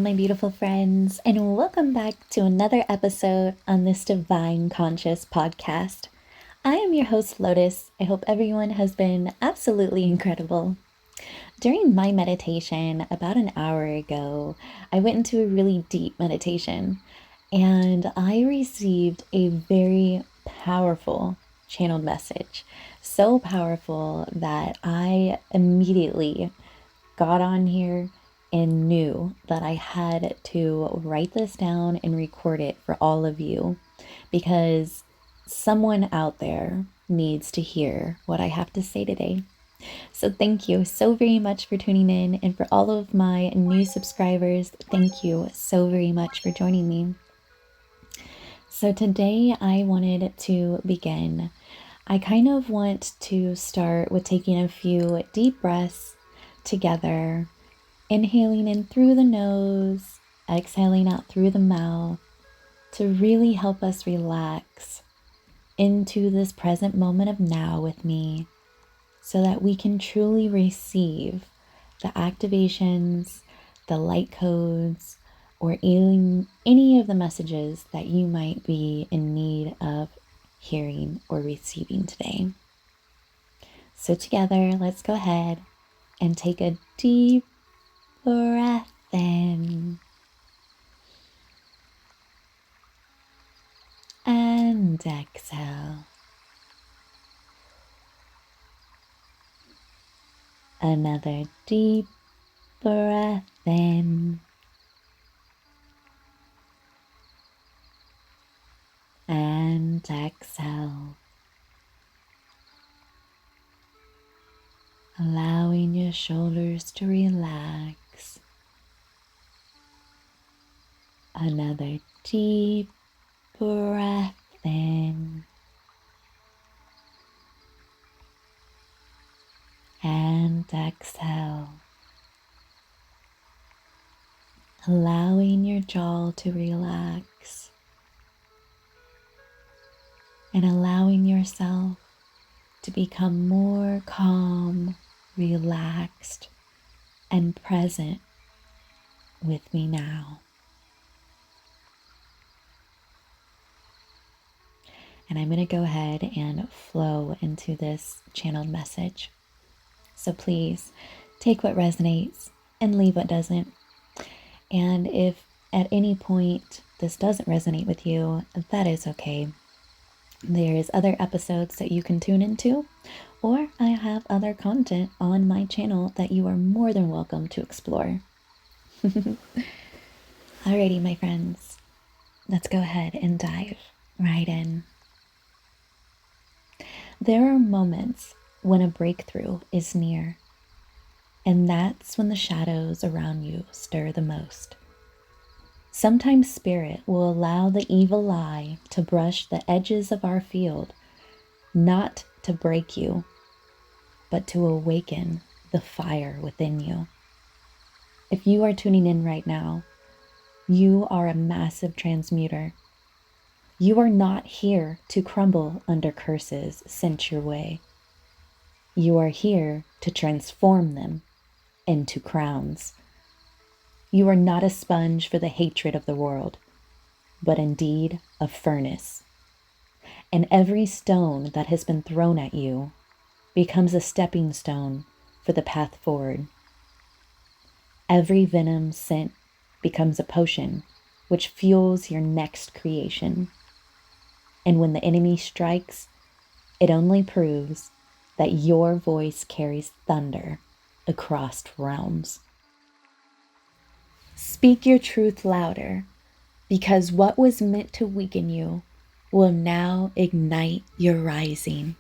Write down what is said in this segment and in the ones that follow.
my beautiful friends, and welcome back to another episode on this Divine Conscious podcast. I am your host, Lotus. I hope everyone has been absolutely incredible. During my meditation about an hour ago, I went into a really deep meditation and I received a very powerful channeled message. So powerful that I immediately got on here and knew that I had to write this down and record it for all of you because someone out there needs to hear what I have to say today. So thank you so very much for tuning in, and for all of my new subscribers, thank you so very much for joining me. So today I wanted to begin. I kind of want to start with taking a few deep breaths together, inhaling in through the nose, exhaling out through the mouth to really help us relax into this present moment of now with me so that we can truly receive the activations, the light codes, or any of the messages that you might be in need of hearing or receiving today. So together, let's go ahead and take a deep breath in and exhale. Another deep breath in and exhale. Allowing your shoulders to relax. Another deep breath in and exhale. Allowing your jaw to relax and allowing yourself to become more calm, relaxed, and present with me now. And I'm going to go ahead and flow into this channeled message. So please take what resonates and leave what doesn't. And if at any point this doesn't resonate with you, that is okay. There's other episodes that you can tune into, or I have other content on my channel that you are more than welcome to explore. Alrighty, my friends, let's go ahead and dive right in. There are moments when a breakthrough is near, and that's when the shadows around you stir the most. Sometimes spirit will allow the evil eye to brush the edges of our field, not to break you, but to awaken the fire within you. If you are tuning in right now, you are a massive transmuter. You are not here to crumble under curses sent your way. You are here to transform them into crowns. You are not a sponge for the hatred of the world, but indeed a furnace. And every stone that has been thrown at you becomes a stepping stone for the path forward. Every venom sent becomes a potion which fuels your next creation. And when the enemy strikes, it only proves that your voice carries thunder across realms. Speak your truth louder, because what was meant to weaken you will now ignite your rising.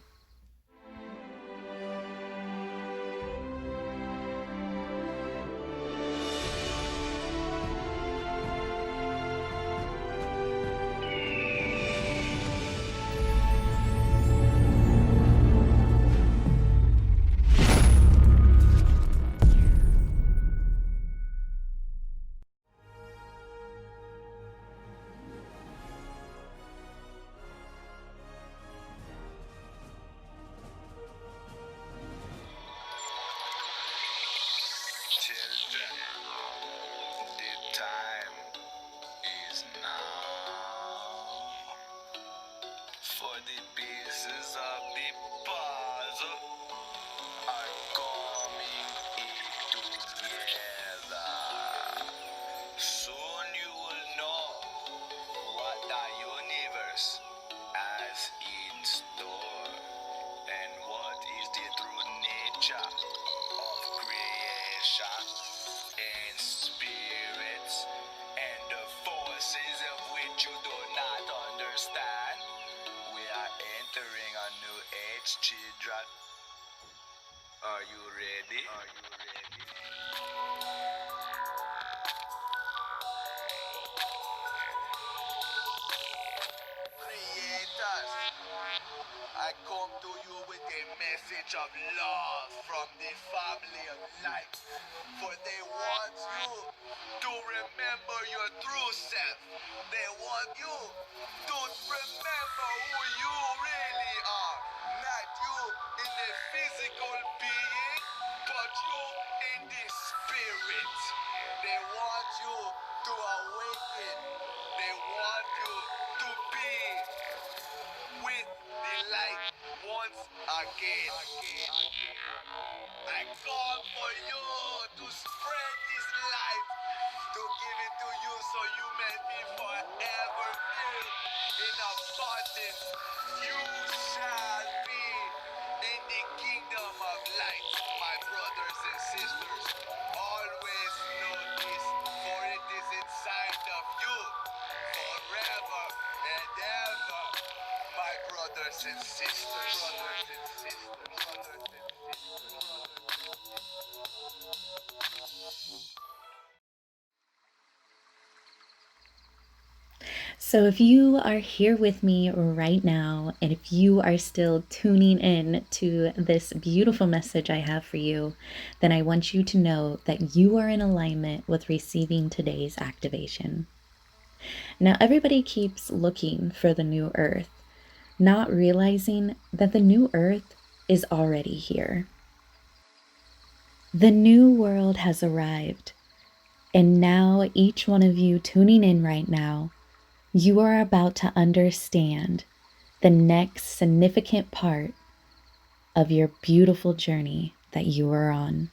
message of love from the family of light. For they want you to remember your true self. They want you to remember who you really are. Not you in the physical being, but you in the spirit. They want you to awaken. They want you to be with the light once again. I call for you to spread this light, to give it to you so you may be forever filled in abundance. You shall be in the kingdom of light, my brothers and sisters. Always know this, for it is inside of you, forever and ever, my brothers and sisters. So, if you are here with me right now, and if you are still tuning in to this beautiful message I have for you, then I want you to know that you are in alignment with receiving today's activation. Now, everybody keeps looking for the new earth, not realizing that the new earth is already here. The new world has arrived, and now each one of you tuning in right now, you are about to understand the next significant part of your beautiful journey that you are on.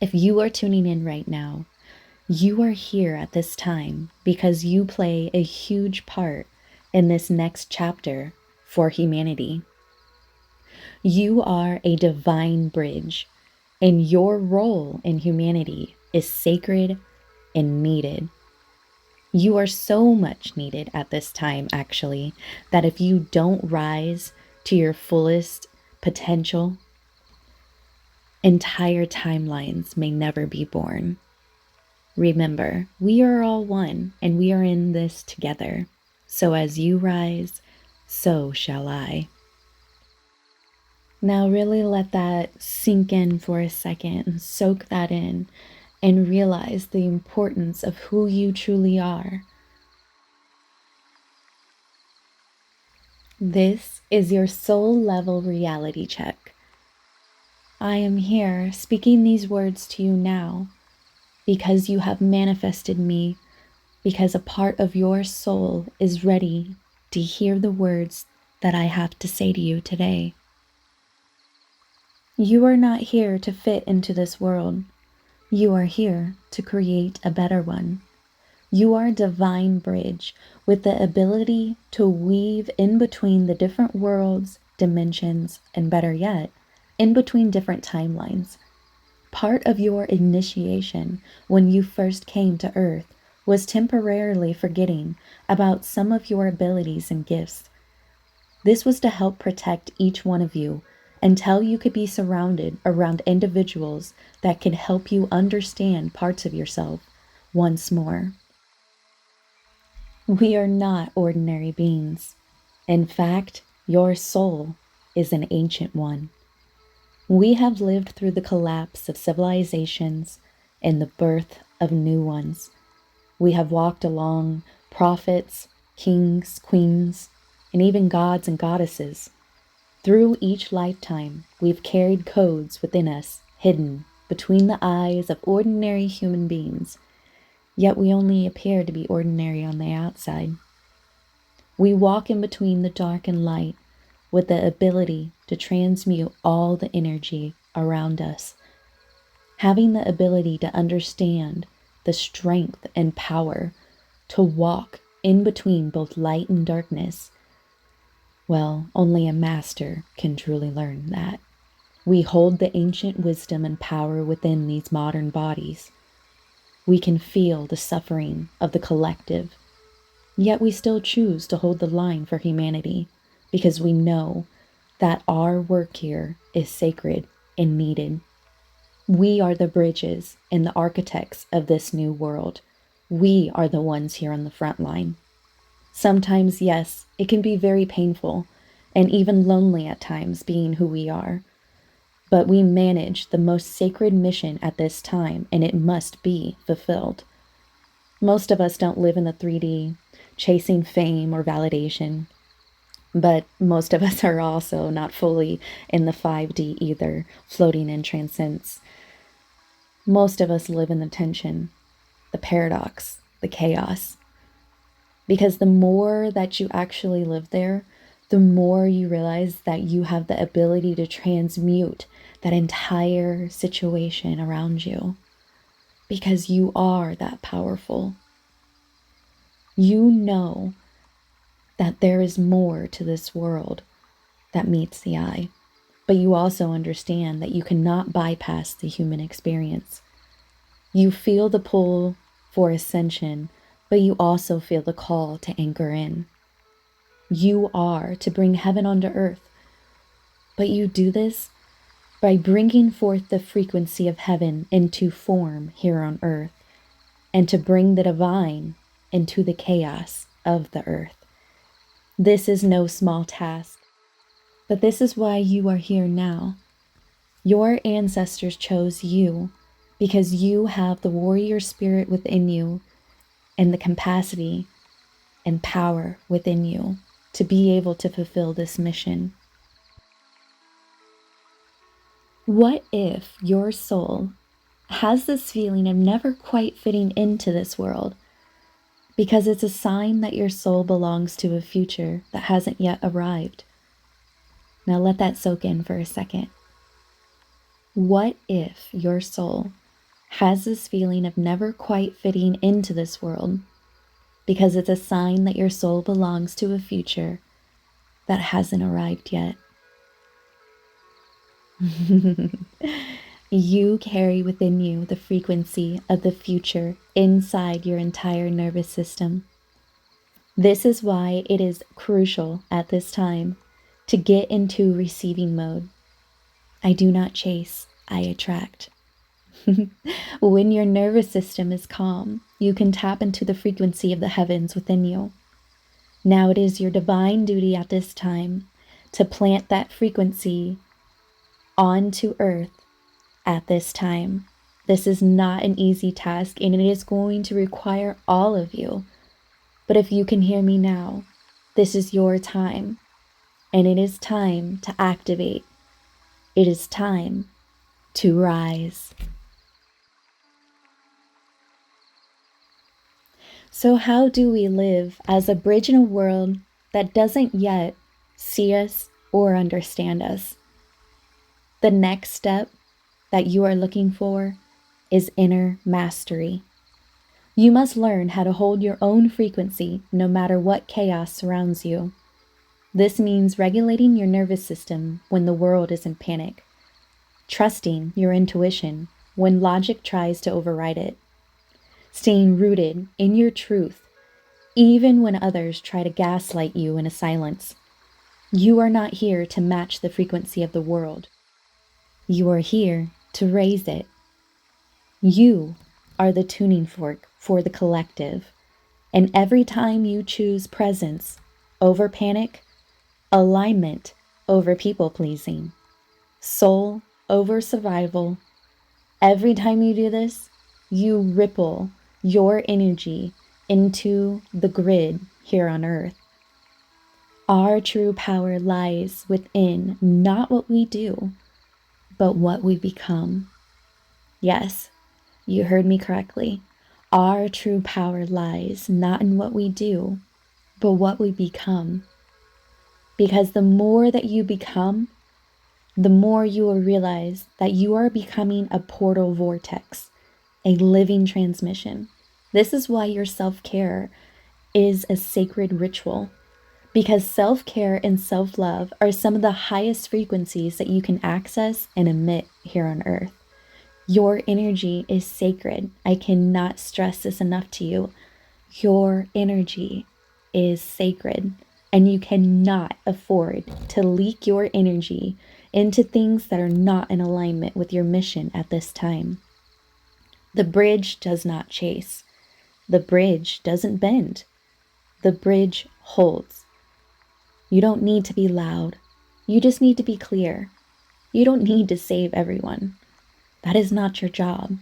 If you are tuning in right now, you are here at this time because you play a huge part in this next chapter for humanity. You are a divine bridge, and your role in humanity is sacred and needed. You are so much needed at this time, actually, that if you don't rise to your fullest potential, entire timelines may never be born. Remember, we are all one, and we are in this together. So as you rise, so shall I. Now really let that sink in for a second and soak that in and realize the importance of who you truly are. This is your soul level reality check. I am here speaking these words to you now because you have manifested me, because a part of your soul is ready to hear the words that I have to say to you today. You are not here to fit into this world. You are here to create a better one. You are a divine bridge with the ability to weave in between the different worlds, dimensions, and better yet, in between different timelines. Part of your initiation when you first came to Earth was temporarily forgetting about some of your abilities and gifts. This was to help protect each one of you until you could be surrounded around individuals that could help you understand parts of yourself once more. We are not ordinary beings. In fact, your soul is an ancient one. We have lived through the collapse of civilizations and the birth of new ones. We have walked along prophets, kings, queens, and even gods and goddesses. Through each lifetime, we've carried codes within us, hidden between the eyes of ordinary human beings. Yet we only appear to be ordinary on the outside. We walk in between the dark and light with the ability to transmute all the energy around us. Having the ability to understand the strength and power to walk in between both light and darkness, well, only a master can truly learn that. We hold the ancient wisdom and power within these modern bodies. We can feel the suffering of the collective, yet we still choose to hold the line for humanity because we know that our work here is sacred and needed. We are the bridges and the architects of this new world. We are the ones here on the front line. Sometimes, yes, it can be very painful and even lonely at times being who we are. but we manage the most sacred mission at this time, and it must be fulfilled. Most of us don't live in the 3D, chasing fame or validation, but most of us are also not fully in the 5D either, floating in transcendence. Most of us live in the tension, the paradox, the chaos. Because the more that you actually live there, the more you realize that you have the ability to transmute that entire situation around you. Because you are that powerful. You know that there is more to this world that meets the eye. But you also understand that you cannot bypass the human experience. You feel the pull for ascension, but you also feel the call to anchor in. You are to bring heaven onto earth, but you do this by bringing forth the frequency of heaven into form here on earth, and to bring the divine into the chaos of the earth. This is no small task, but this is why you are here now. Your ancestors chose you because you have the warrior spirit within you and the capacity and power within you to be able to fulfill this mission. What if your soul has this feeling of never quite fitting into this world because it's a sign that your soul belongs to a future that hasn't yet arrived? Now let that soak in for a second. What if your soul has this feeling of never quite fitting into this world because it's a sign that your soul belongs to a future that hasn't arrived yet? You carry within you the frequency of the future inside your entire nervous system. This is why it is crucial at this time to get into receiving mode. I do not chase, I attract. When your nervous system is calm, you can tap into the frequency of the heavens within you. Now it is your divine duty at this time to plant that frequency onto earth at this time. This is not an easy task, and it is going to require all of you. But if you can hear me now, this is your time, and it is time to activate. It is time to rise. So how do we live as a bridge in a world that doesn't yet see us or understand us? The next step that you are looking for is inner mastery. You must learn how to hold your own frequency no matter what chaos surrounds you. This means regulating your nervous system when the world is in panic, trusting your intuition when logic tries to override it, staying rooted in your truth even when others try to gaslight you into silence. You are not here to match the frequency of the world. You are here to raise it. You are the tuning fork for the collective, and every time you choose presence over panic, alignment over people-pleasing, soul over survival, every time you do this, you ripple your energy into the grid here on earth. Our true power lies within not what we do, but what we become. Yes, you heard me correctly. Our true power lies not in what we do, but what we become. Because the more that you become, the more you will realize that you are becoming a portal vortex, a living transmission. This is why your self-care is a sacred ritual, because self-care and self-love are some of the highest frequencies that you can access and emit here on earth. Your energy is sacred. I cannot stress this enough to you. Your energy is sacred, and you cannot afford to leak your energy into things that are not in alignment with your mission at this time. The bridge does not chase. The bridge doesn't bend. The bridge holds. You don't need to be loud. You just need to be clear. You don't need to save everyone. That is not your job.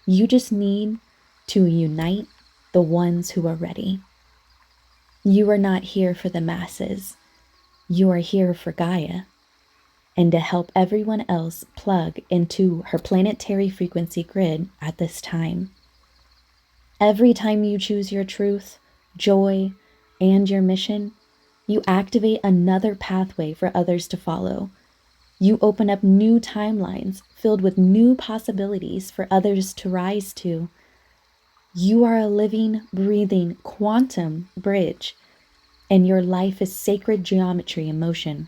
You just need to unite the ones who are ready. You are not here for the masses. You are here for Gaia, and to help everyone else plug into her planetary frequency grid at this time. Every time you choose your truth, joy, and your mission, you activate another pathway for others to follow. You open up new timelines filled with new possibilities for others to rise to. You are a living, breathing quantum bridge, and your life is sacred geometry in motion.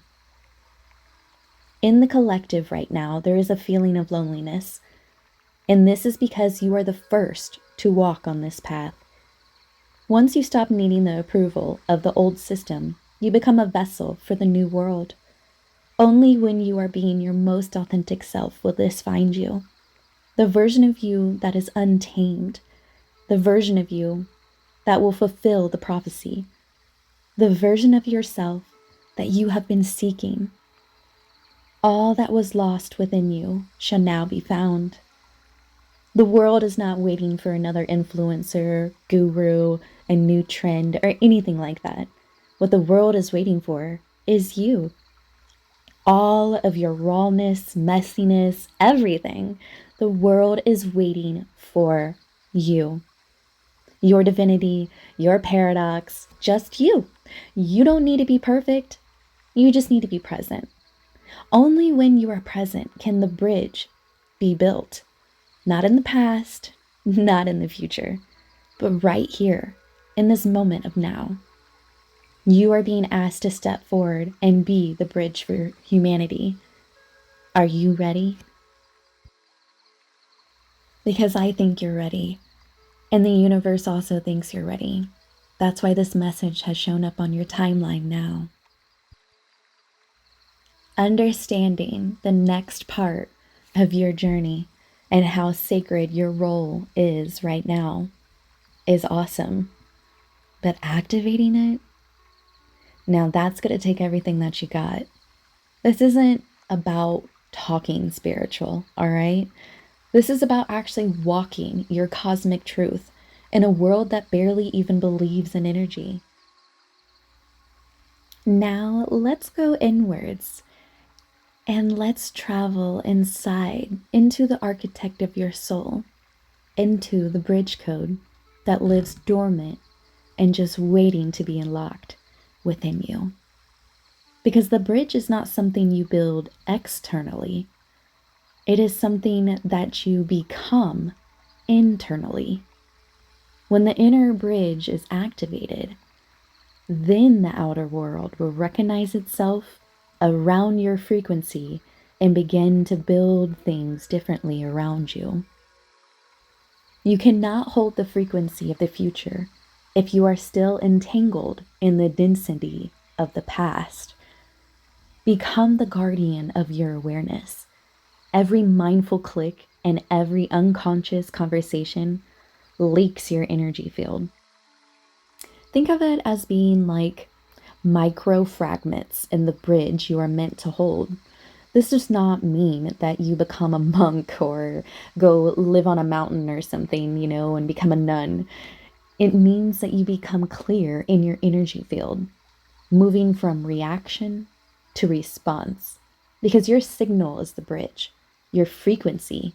In the collective right now, there is a feeling of loneliness, and this is because you are the first to walk on this path. Once you stop needing the approval of the old system, you become a vessel for the new world. Only when you are being your most authentic self will this find you. The version of you that is untamed, the version of you that will fulfill the prophecy, the version of yourself that you have been seeking. All that was lost within you shall now be found. The world is not waiting for another influencer, guru, a new trend, or anything like that. What the world is waiting for is you. All of your rawness, messiness, everything. The world is waiting for you. Your divinity, your paradox, just you. You don't need to be perfect. You just need to be present. Only when you are present can the bridge be built. Not in the past, not in the future, but right here, in this moment of now. You are being asked to step forward and be the bridge for humanity. Are you ready? Because I think you're ready, and the universe also thinks you're ready. That's why this message has shown up on your timeline now. Understanding the next part of your journey and how sacred your role is right now is awesome. But activating it, now that's going to take everything that you got. This isn't about talking spiritual, all right? This is about actually walking your cosmic truth in a world that barely even believes in energy. Now let's go inwards and let's travel inside into the architect of your soul, into the bridge code that lives dormant and just waiting to be unlocked within you. Because the bridge is not something you build externally. It is something that you become internally. When the inner bridge is activated, then the outer world will recognize itself around your frequency and begin to build things differently around you. You cannot hold the frequency of the future if you are still entangled in the density of the past. Become the guardian of your awareness. Every mindful click and every unconscious conversation leaks your energy field. Think of it as being like micro fragments in the bridge you are meant to hold. This does not mean that you become a monk or go live on a mountain or something, and become a nun. It means that you become clear in your energy field, moving from reaction to response, because your signal is the bridge. Your frequency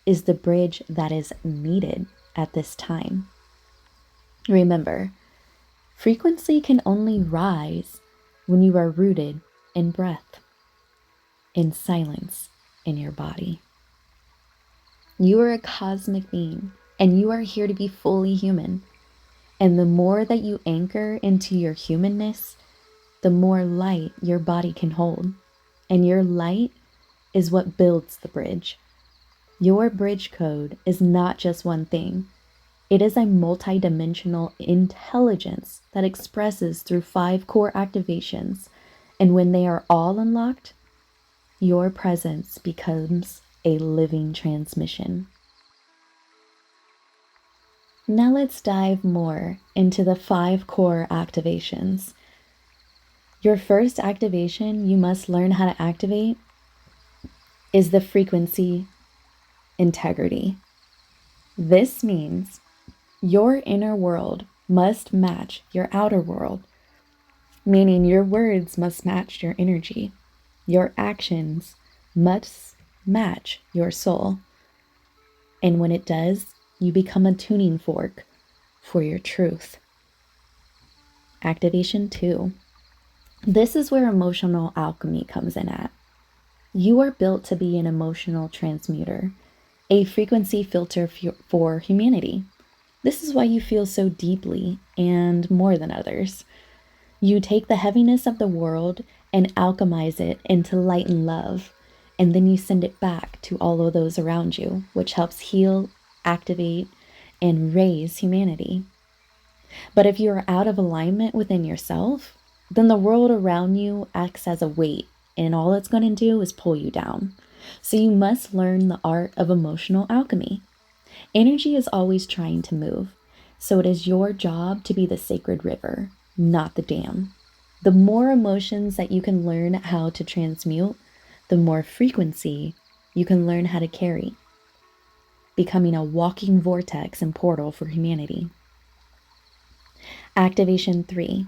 is the bridge that is needed at this time. Remember, frequency can only rise when you are rooted in breath, in silence in your body. You are a cosmic being, and you are here to be fully human. And the more that you anchor into your humanness, the more light your body can hold. And your light is what builds the bridge. Your bridge code is not just one thing. It is a multidimensional intelligence that expresses through 5 core activations. And when they are all unlocked, your presence becomes a living transmission. Now let's dive more into the 5 core activations. Your first activation you must learn how to activate is the frequency integrity. This means your inner world must match your outer world, meaning your words must match your energy. Your actions must match your soul. And when it does, you become a tuning fork for your truth. Activation 2. This is where emotional alchemy comes in at. You are built to be an emotional transmuter, a frequency filter for humanity. This is why you feel so deeply and more than others. You take the heaviness of the world and alchemize it into light and love, and then you send it back to all of those around you, which helps heal, activate, and raise humanity. But if you are out of alignment within yourself, then the world around you acts as a weight, and all it's going to do is pull you down. So you must learn the art of emotional alchemy. Energy is always trying to move, so it is your job to be the sacred river, not the dam. The more emotions that you can learn how to transmute, the more frequency you can learn how to carry, becoming a walking vortex and portal for humanity. Activation 3.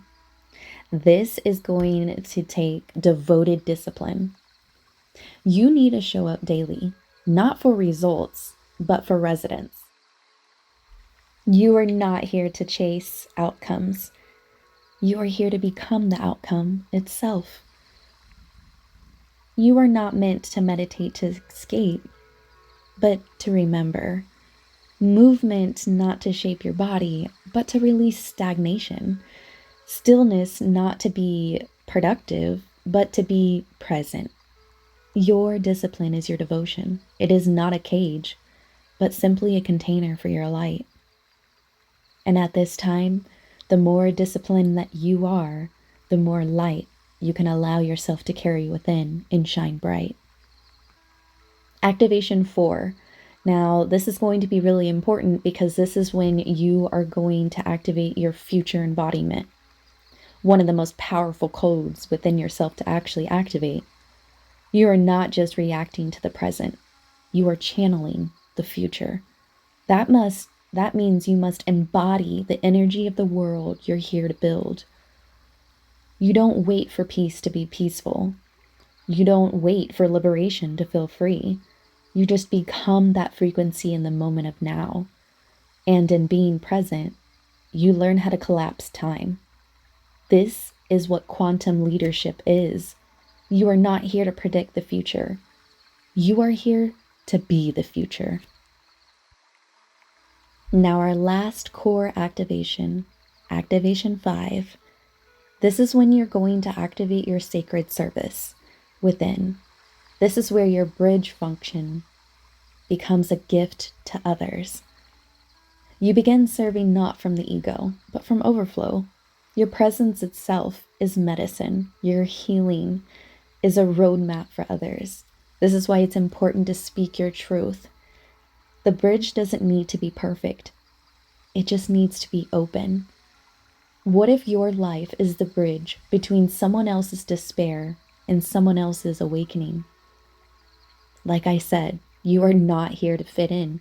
This is going to take devoted discipline. You need to show up daily, not for results, but for residence. You are not here to chase outcomes. You are here to become the outcome itself. You are not meant to meditate to escape, but to remember. Movement not to shape your body, but to release stagnation. Stillness not to be productive, but to be present. Your discipline is your devotion. It is not a cage, but simply a container for your light. And at this time, the more disciplined that you are, the more light you can allow yourself to carry within and shine bright. Activation 4. Now, this is going to be really important because this is when you are going to activate your future embodiment. One of the most powerful codes within yourself to actually activate. You are not just reacting to the present. You are channeling the future. That means you must embody the energy of the world you're here to build. You don't wait for peace to be peaceful. You don't wait for liberation to feel free. You just become that frequency in the moment of now. And in being present, you learn how to collapse time. This is what quantum leadership is. You are not here to predict the future. You are here to be the future. Now our last core activation, activation 5. This is when you're going to activate your sacred service within. This is where your bridge function becomes a gift to others. You begin serving not from the ego, but from overflow. Your presence itself is medicine. Your healing is a roadmap for others. This is why it's important to speak your truth. The bridge doesn't need to be perfect. It just needs to be open. What if your life is the bridge between someone else's despair and someone else's awakening? Like I said, you are not here to fit in.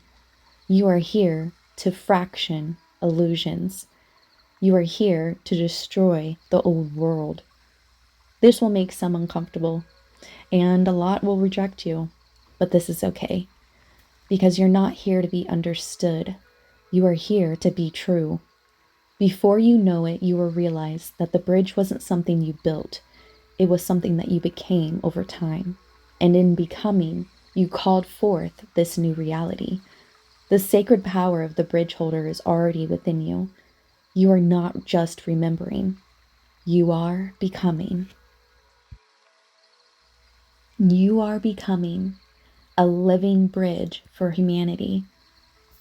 You are here to fraction illusions. You are here to destroy the old world. This will make some uncomfortable, and a lot will reject you, but this is okay, because you're not here to be understood. You are here to be true. Before you know it, you will realize that the bridge wasn't something you built. It was something that you became over time. And in becoming, you called forth this new reality. The sacred power of the bridge holder is already within you. You are not just remembering. You are becoming. You are becoming a living bridge for humanity.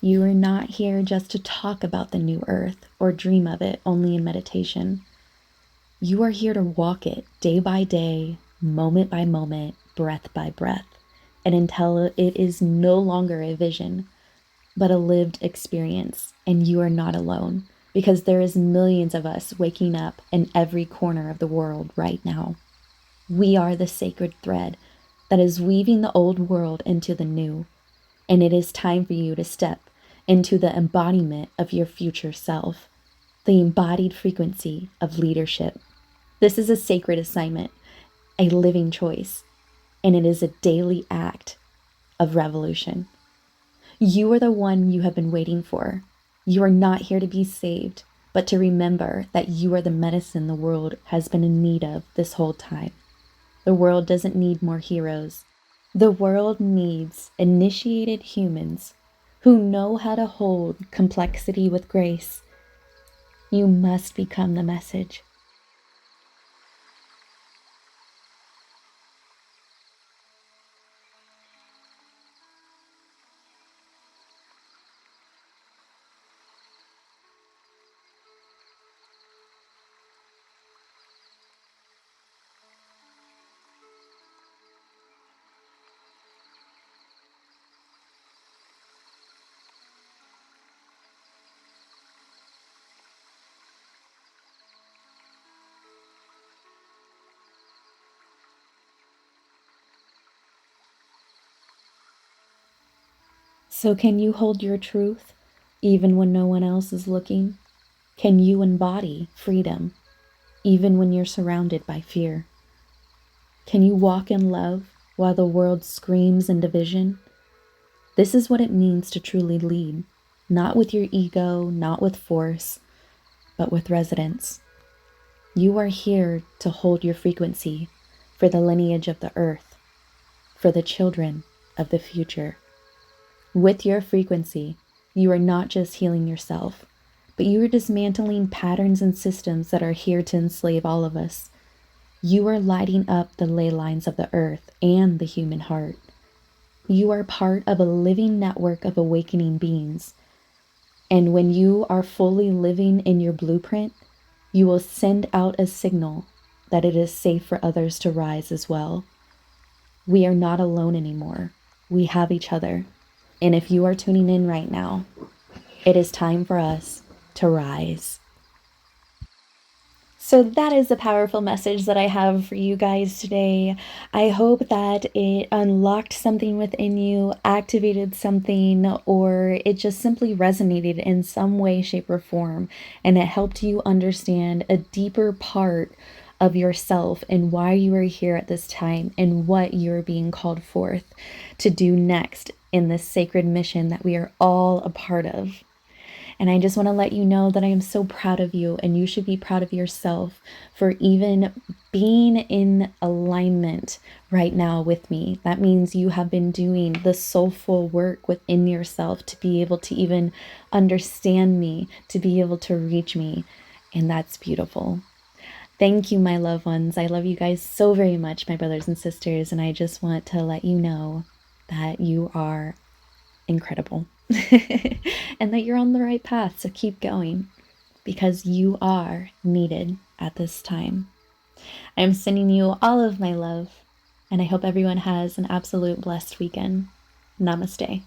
You are not here just to talk about the new earth or dream of it only in meditation. You are here to walk it day by day, moment by moment, breath by breath, and until it is no longer a vision, but a lived experience. And you are not alone, because there is millions of us waking up in every corner of the world right now. We are the sacred thread that is weaving the old world into the new. And it is time for you to step into the embodiment of your future self, the embodied frequency of leadership. This is a sacred assignment, a living choice, and it is a daily act of revolution. You are the one you have been waiting for. You are not here to be saved, but to remember that you are the medicine the world has been in need of this whole time. The world doesn't need more heroes. The world needs initiated humans who know how to hold complexity with grace. You must become the message. So, can you hold your truth even when no one else is looking? Can you embody freedom even when you're surrounded by fear? Can you walk in love while the world screams in division? This is what it means to truly lead, not with your ego, not with force, but with resonance. You are here to hold your frequency for the lineage of the earth, for the children of the future. With your frequency, you are not just healing yourself, but you are dismantling patterns and systems that are here to enslave all of us. You are lighting up the ley lines of the earth and the human heart. You are part of a living network of awakening beings. And when you are fully living in your blueprint, you will send out a signal that it is safe for others to rise as well. We are not alone anymore. We have each other. And if you are tuning in right now, it is time for us to rise. So that is the powerful message that I have for you guys today. I hope that it unlocked something within you, activated something, or it just simply resonated in some way, shape, or form, and it helped you understand a deeper part of yourself and why you are here at this time and what you're being called forth to do next in this sacred mission that we are all a part of. And I just want to let you know that I am so proud of you, and you should be proud of yourself for even being in alignment right now with me. That means you have been doing the soulful work within yourself to be able to even understand me, to be able to reach me. And that's beautiful. Thank you, my loved ones. I love you guys so very much, my brothers and sisters. And I just want to let you know that you are incredible and that you're on the right path. So keep going because you are needed at this time. I'm sending you all of my love, and I hope everyone has an absolute blessed weekend. Namaste.